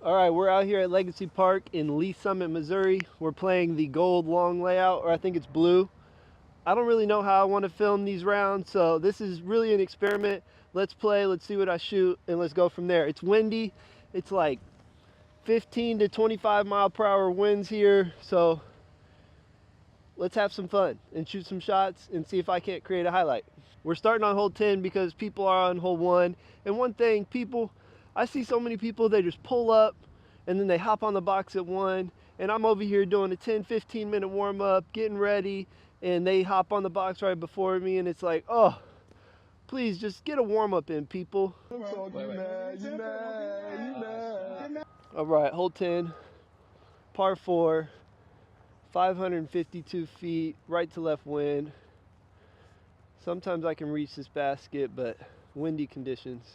All right, we're out here at Legacy Park in Lee Summit, Missouri. We're playing the gold long layout, or I think it's blue. I don't really know how I want to film these rounds, so this is really an experiment. Let's play, let's see what I shoot, and let's go from there. It's windy. It's like 15 to 25 mile per hour winds here, so let's have some fun and shoot some shots and see if I can't create a highlight. We're starting on hole 10 because people are on hole 1. And one thing, I see so many people, they just pull up and then they hop on the box at 1. And I'm over here doing a 10-15 minute warm up, getting ready, and they hop on the box right before me, and it's like, oh, please just get a warm up in, people. All right, hole 10, par 4, 552 feet, right to left wind. Sometimes I can reach this basket, but windy conditions.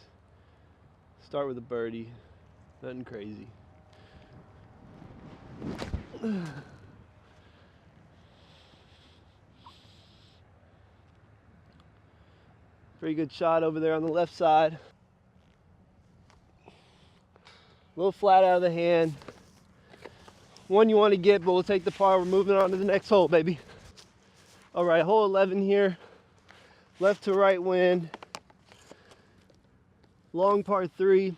Start with a birdie, nothing crazy. Pretty good shot over there on the left side. A little flat out of the hand. One you want to get, but we'll take the par. We're moving on to the next hole, baby. All right, hole 11 here. Left to right wind. Long par 3,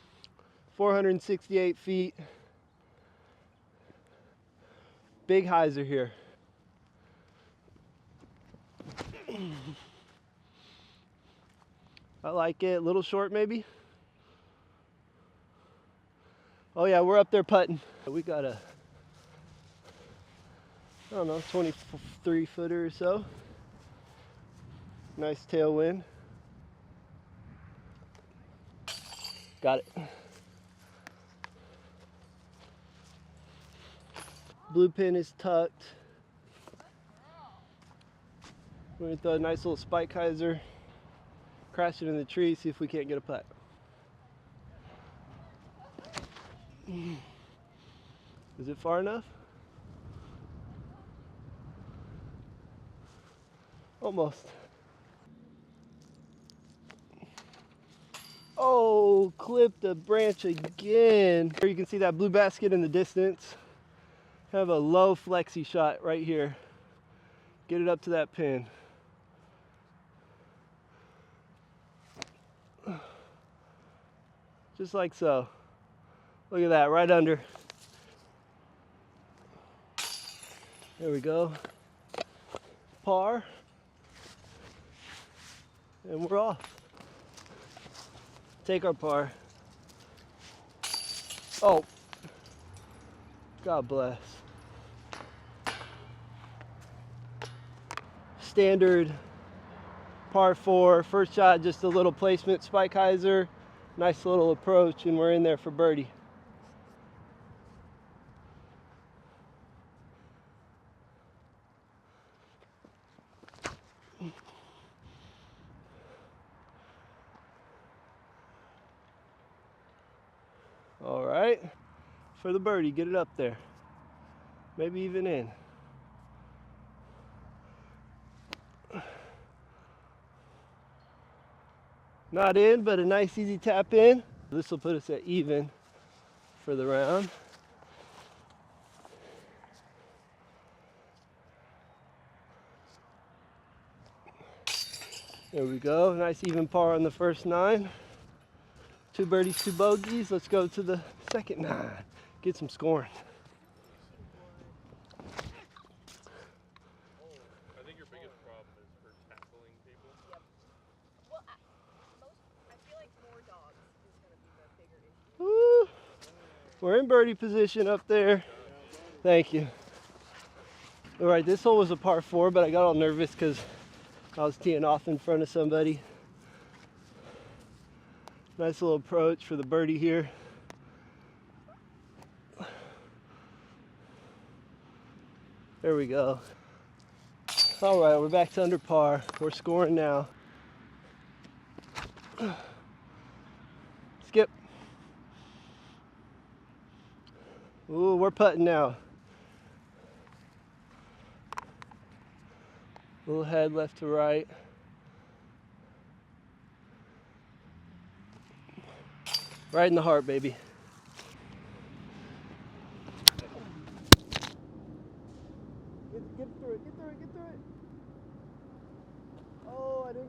468 feet. Big hyzer here. I like it. A little short maybe. Oh yeah, we're up there putting. We got a, I don't know, 23 footer or so. Nice tailwind. Got it. Blue pin is tucked. We're gonna throw a nice little spike hyzer, crash it in the tree, see if we can't get a putt. Is it far enough? Almost. Oh, clipped the branch again. Here you can see that blue basket in the distance. Have a low flexi shot right here. Get it up to that pin. Just like so. Look at that, right under. There we go. Par. And we're off. Take our par. Oh. God bless. Standard par 4. First shot, just a little placement spike hyzer. Nice little approach, and we're in there for birdie. All right, for the birdie, get it up there. Maybe even in. Not in, but a nice easy tap in. This will put us at even for the round. There we go, nice even par on the first 9. 2 birdies, 2 bogeys. Let's go to the second 9. Get some scoring. I think your biggest problem is for tackling people. Yep. Well, I feel like more dogs is going to be the bigger issue. Woo. We're in birdie position up there. Thank you. All right, this hole was a par 4, but I got all nervous because I was teeing off in front of somebody. Nice little approach for the birdie here. There we go. All right, we're back to under par. We're scoring now. Skip. Ooh, we're putting now. Little head left to right. Right in the heart, baby.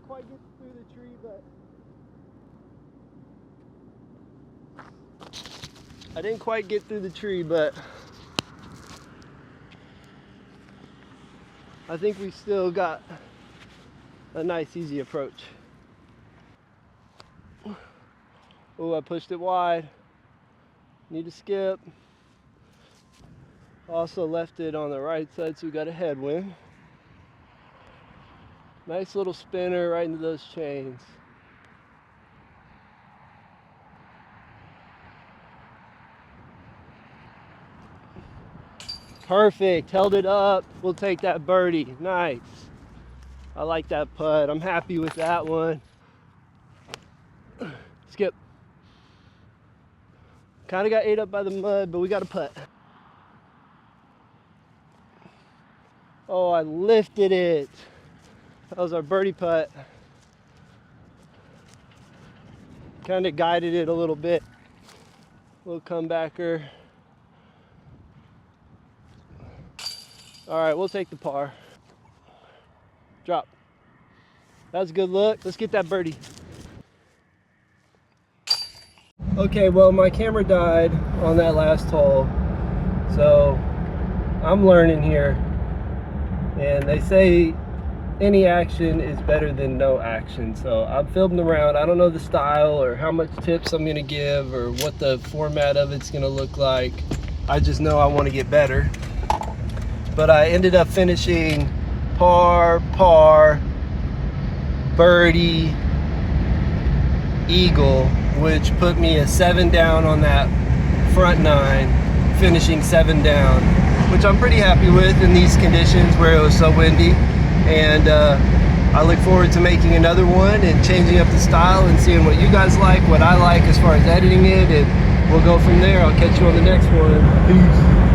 quite get through the tree, but I didn't quite get through the tree, but I think we still got a nice, easy approach. Oh, I pushed it wide. Need to skip. Also left it on the right side, so we got a headwind. Nice little spinner right into those chains. Perfect, held it up. We'll take that birdie. Nice. I like that putt. I'm happy with that one. Skip. Kind of got ate up by the mud, but we got a putt. Oh, I lifted it. That was our birdie putt. Kind of guided it a little bit. Little comebacker. All right, we'll take the par. Drop. That was a good look. Let's get that birdie. Okay, well, my camera died on that last hole, so I'm learning here. And they say any action is better than no action. So I'm filming around. I don't know the style or how much tips I'm gonna give or what the format of it's gonna look like. I just know I want to get better. But I ended up finishing par, birdie, eagle, which put me a 7 down on that front 9, finishing 7 down, which I'm pretty happy with in these conditions where it was so windy. And I look forward to making another one and changing up the style and seeing what you guys like, what I like as far as editing it, and we'll go from there. I'll catch you on the next one. Peace.